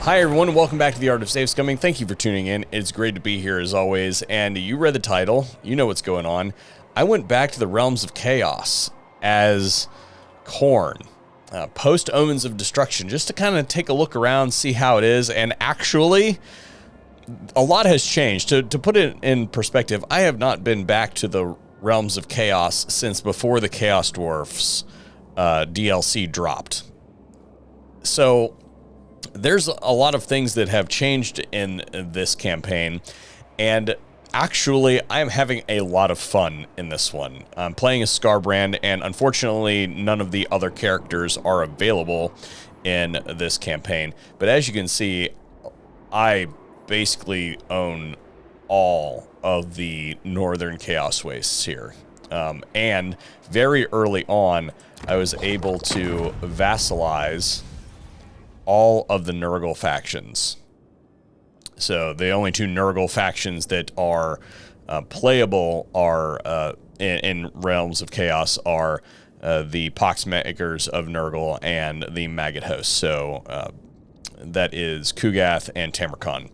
Hi everyone, and welcome back to the Art of Safe Scumming. Thank you for tuning in. It's great to be here as always, and you read the title, you know what's going on. I went back to the realms of chaos as Khorne, post Omens of Destruction, just to kind of take a look around, see how it is, and actually, a lot has changed. To put it in perspective, I have not been back to the realms of chaos since before the Chaos Dwarfs DLC dropped. So there's a lot of things that have changed in this campaign, and actually I'm having a lot of fun in this one. I'm playing as Skarbrand, and unfortunately none of the other characters are available in this campaign. But as you can see, I basically own all of the Northern Chaos Wastes here. And very early on, I was able to vassalize all of the Nurgle factions. So the only two Nurgle factions that are playable are in Realms of Chaos are the Poxmakers of Nurgle and the Maggot Host. So that is Kugath and Tamarkon.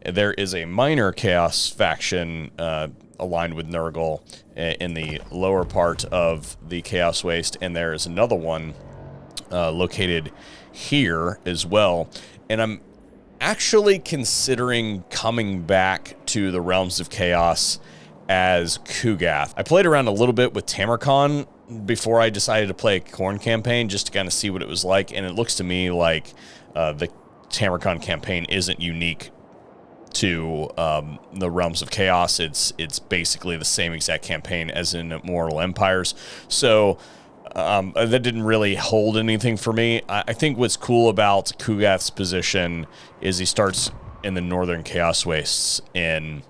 There is a minor Chaos faction aligned with Nurgle in the lower part of the Chaos Waste, and there is another one located here as well, and I'm actually considering coming back to the Realms of Chaos as Kugath. I played around a little bit with Tamarkon before I decided to play a Khorne campaign, just to kind of see what it was like, and it looks to me like the Tamarkon campaign isn't unique to the Realms of Chaos. It's basically the same exact campaign as in Immortal Empires, so that didn't really hold anything for me. I think what's cool about Kugath's position is he starts in the Northern Chaos Wastes in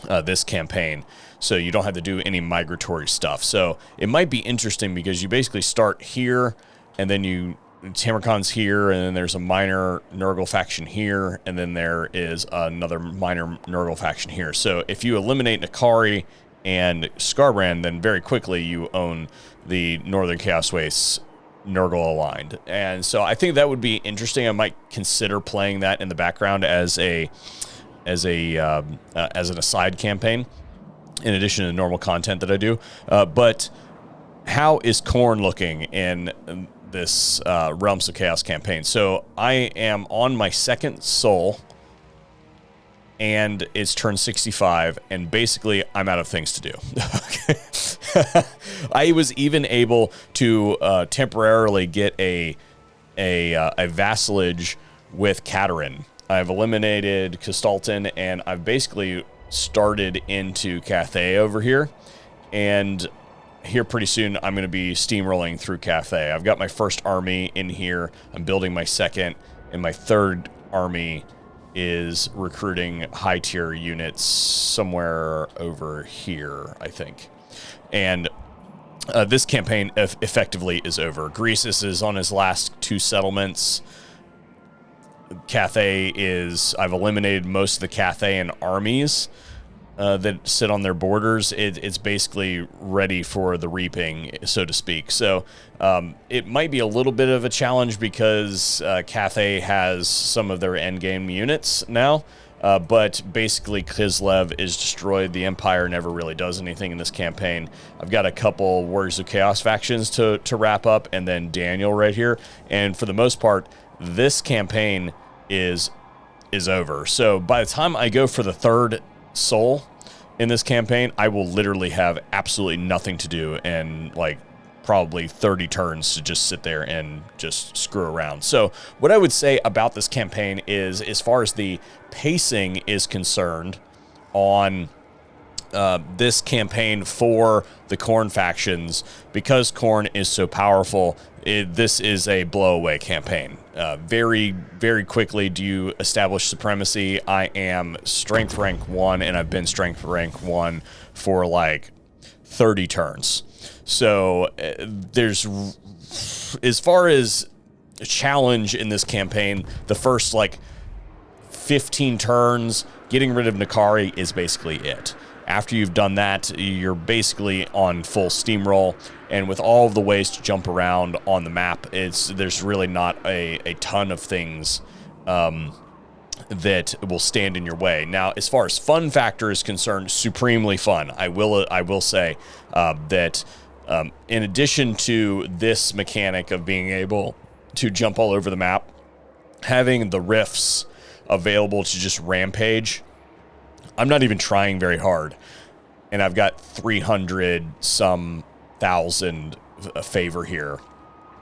this campaign, so you don't have to do any migratory stuff. So it might be interesting because you basically start here, and then Tamarkon's here, and then there's a minor Nurgle faction here, and then there is another minor Nurgle faction here. So if you eliminate Nakari and Skarbrand, then very quickly you own the Northern Chaos Wastes Nurgle aligned. And so I think that would be interesting. I might consider playing that in the background as an aside campaign, in addition to the normal content that I do. But how is Khorne looking in this Realms of Chaos campaign? So I am on my second soul, and it's turn 65, and basically I'm out of things to do. I was even able to temporarily get a vassalage with Katarin. I've eliminated Kistalton, and I've basically started into Cathay over here, and here pretty soon I'm going to be steamrolling through Cathay. I've got my first army in here, I'm building my second, and my third army is recruiting high-tier units somewhere over here, I think. And this campaign effectively is over. Greasus is on his last two settlements. Cathay I've eliminated most of the Cathayan armies that sit on their borders. It's basically ready for the reaping, so to speak. So it might be a little bit of a challenge because Cathay has some of their endgame units now, but basically Kislev is destroyed. The Empire never really does anything in this campaign. I've got a couple Warriors of Chaos factions to wrap up, and then Daniel right here. And for the most part, this campaign is over. So by the time I go for the third soul in this campaign, I will literally have absolutely nothing to do and like probably 30 turns to just sit there and just screw around. So what I would say about this campaign is, as far as the pacing is concerned on this campaign for the Khorne factions, because Khorne is so powerful, this is a blow-away campaign. Very, very quickly do you establish supremacy. I am strength rank 1, and I've been strength rank 1 for like 30 turns. So there's, as far as a challenge in this campaign, the first like 15 turns, getting rid of Nakari is basically it. After you've done that, you're basically on full steamroll, and with all of the ways to jump around on the map, there's really not a ton of things that will stand in your way. Now, as far as fun factor is concerned, supremely fun. I will say that in addition to this mechanic of being able to jump all over the map, having the rifts available to just rampage, I'm not even trying very hard, and I've got 300 some thousand favor here.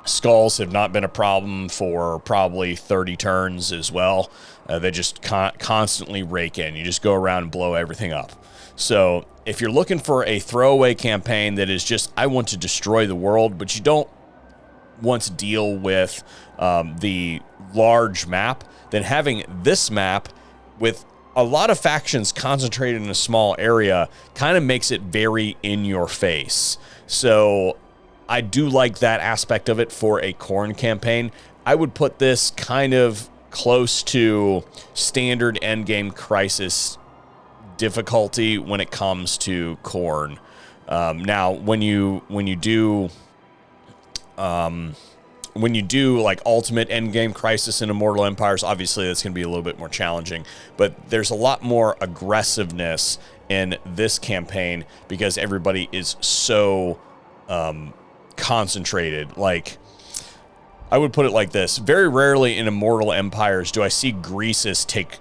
Skulls have not been a problem for probably 30 turns as well. They just constantly rake in. You just go around and blow everything up. So if you're looking for a throwaway campaign that is just, I want to destroy the world, but you don't want to deal with the large map, then having this map with a lot of factions concentrated in a small area kind of makes it very in your face. So I do like that aspect of it for a Khorne campaign. I would put this kind of close to standard endgame crisis difficulty when it comes to Khorne. Now, when you do like ultimate endgame crisis in Immortal Empires, obviously that's going to be a little bit more challenging. But there's a lot more aggressiveness in this campaign because everybody is so concentrated. Like, I would put it like this: very rarely in Immortal Empires do I see Greasus take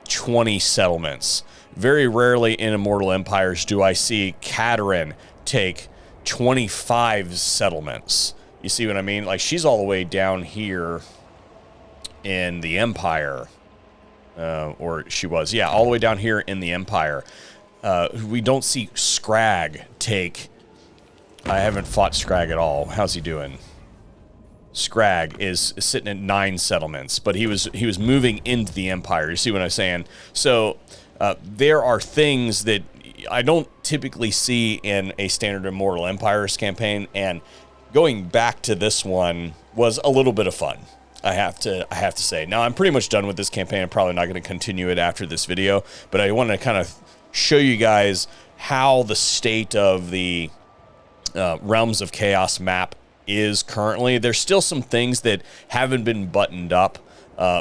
20 settlements. Very rarely in Immortal Empires do I see Katerin take 25 settlements. You see what I mean? Like, she's all the way down here in the Empire. Or she was. Yeah, all the way down here in the Empire. We don't see Scrag take... I haven't fought Scrag at all. How's he doing? Scrag is sitting at 9 settlements, but he was moving into the Empire. You see what I'm saying? So there are things that I don't typically see in a standard Immortal Empires campaign, and going back to this one was a little bit of fun. I have to say. Now, I'm pretty much done with this campaign. I'm probably not going to continue it after this video, but I want to kind of show you guys how the state of the Realms of Chaos map is currently. There's still some things that haven't been buttoned up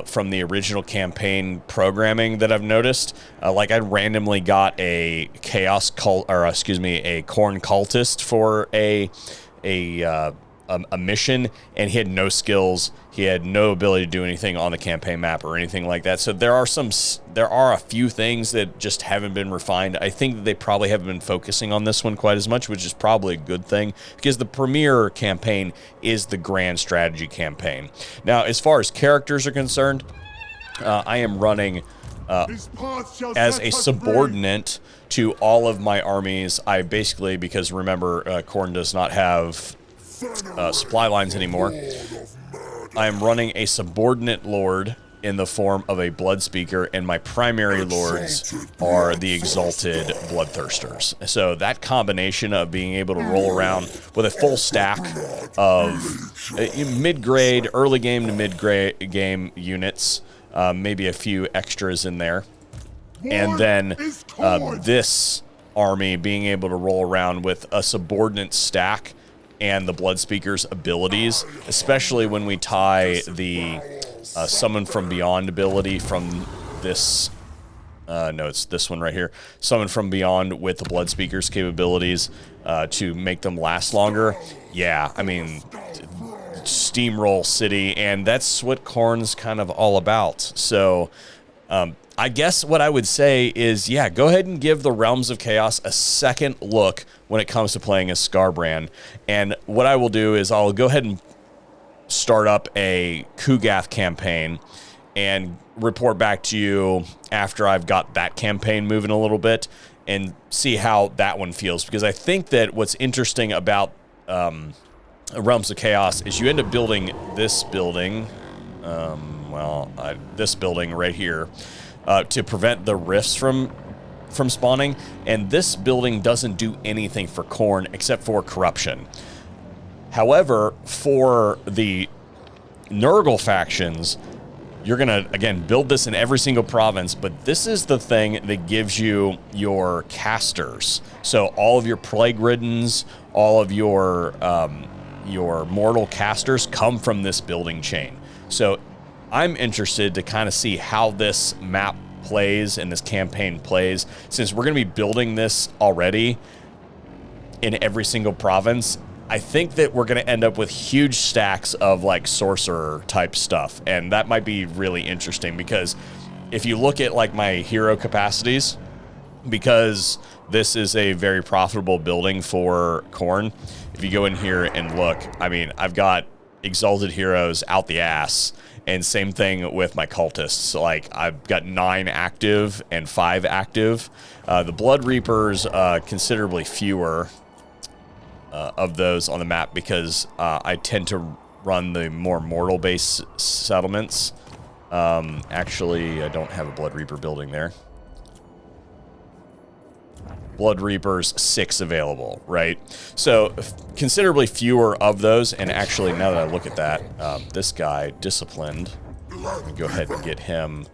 from the original campaign programming that I've noticed. Like, I randomly got a Chaos cult, or excuse me, a Khorne cultist for a mission, and he had no skills. He had no ability to do anything on the campaign map or anything like that. So there are a few things that just haven't been refined. I think that they probably haven't been focusing on this one quite as much, which is probably a good thing, because the premier campaign is the grand strategy campaign. Now, as far as characters are concerned, I am running as a subordinate to all of my armies. I basically, because remember, Khorne does not have supply lines anymore, I am running a subordinate lord in the form of a Bloodspeaker, and my primary lords are the Exalted Bloodthirsters. So that combination of being able to roll around with a full stack of mid-grade, early game to mid-grade game units, maybe a few extras in there, and then this army being able to roll around with a subordinate stack and the Bloodspeaker's abilities, especially when we tie the Summon from Beyond ability from this... no, it's this one right here. Summon from Beyond with the Bloodspeaker's capabilities to make them last longer. Yeah, I mean, steamroll city, and that's what Khorne's kind of all about. So, I guess what I would say is, yeah, go ahead and give the Realms of Chaos a second look when it comes to playing as Skarbrand. And what I will do is I'll go ahead and start up a Kugath campaign and report back to you after I've got that campaign moving a little bit and see how that one feels. Because I think that what's interesting about Realms of Chaos is you end up building this building, this building right here, to prevent the rifts from spawning, and this building doesn't do anything for Khorne except for corruption. However, for the Nurgle factions, you're gonna, again, build this in every single province, but this is the thing that gives you your casters. So all of your plague-riddens, all of your mortal casters come from this building chain. So I'm interested to kind of see how this map plays and this campaign plays, since we're going to be building this already in every single province. I think that we're going to end up with huge stacks of like sorcerer type stuff, and that might be really interesting, because if you look at like my hero capacities, because this is a very profitable building for Khorne, if you go in here and look, I mean, I've got exalted heroes out the ass, and same thing with my cultists. Like, I've got 9 active and 5 active. The Blood Reapers, considerably fewer of those on the map, because I tend to run the more mortal-based settlements. Actually, I don't have a Blood Reaper building there. Blood Reapers 6 available, right? So considerably fewer of those. And actually, now that I look at that, this guy, Disciplined, let me go ahead and get him,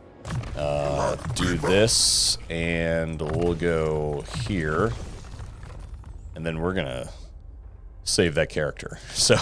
do this, and we'll go here. And then we're going to save that character. So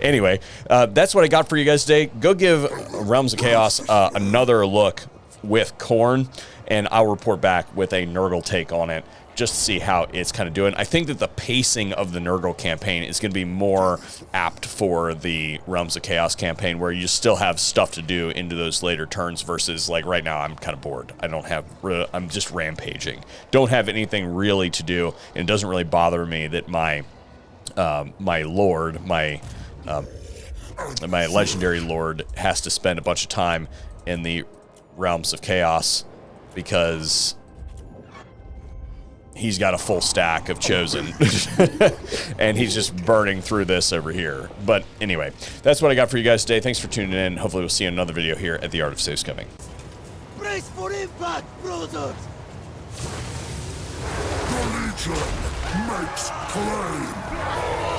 anyway, that's what I got for you guys today. Go give Realms of Chaos another look with Khorne, and I'll report back with a Nurgle take on it, just to see how it's kind of doing. I think that the pacing of the Nurgle campaign is going to be more apt for the Realms of Chaos campaign, where you still have stuff to do into those later turns, versus like right now I'm kind of bored. I'm just rampaging. Don't have anything really to do, and it doesn't really bother me that my lord, my legendary lord, has to spend a bunch of time in the Realms of Chaos, because he's got a full stack of Chosen, and he's just burning through this over here. But anyway, that's what I got for you guys today. Thanks for tuning in. Hopefully we'll see you in another video here at the Art of Scumming. Brace for impact, brothers! The Legion makes claim!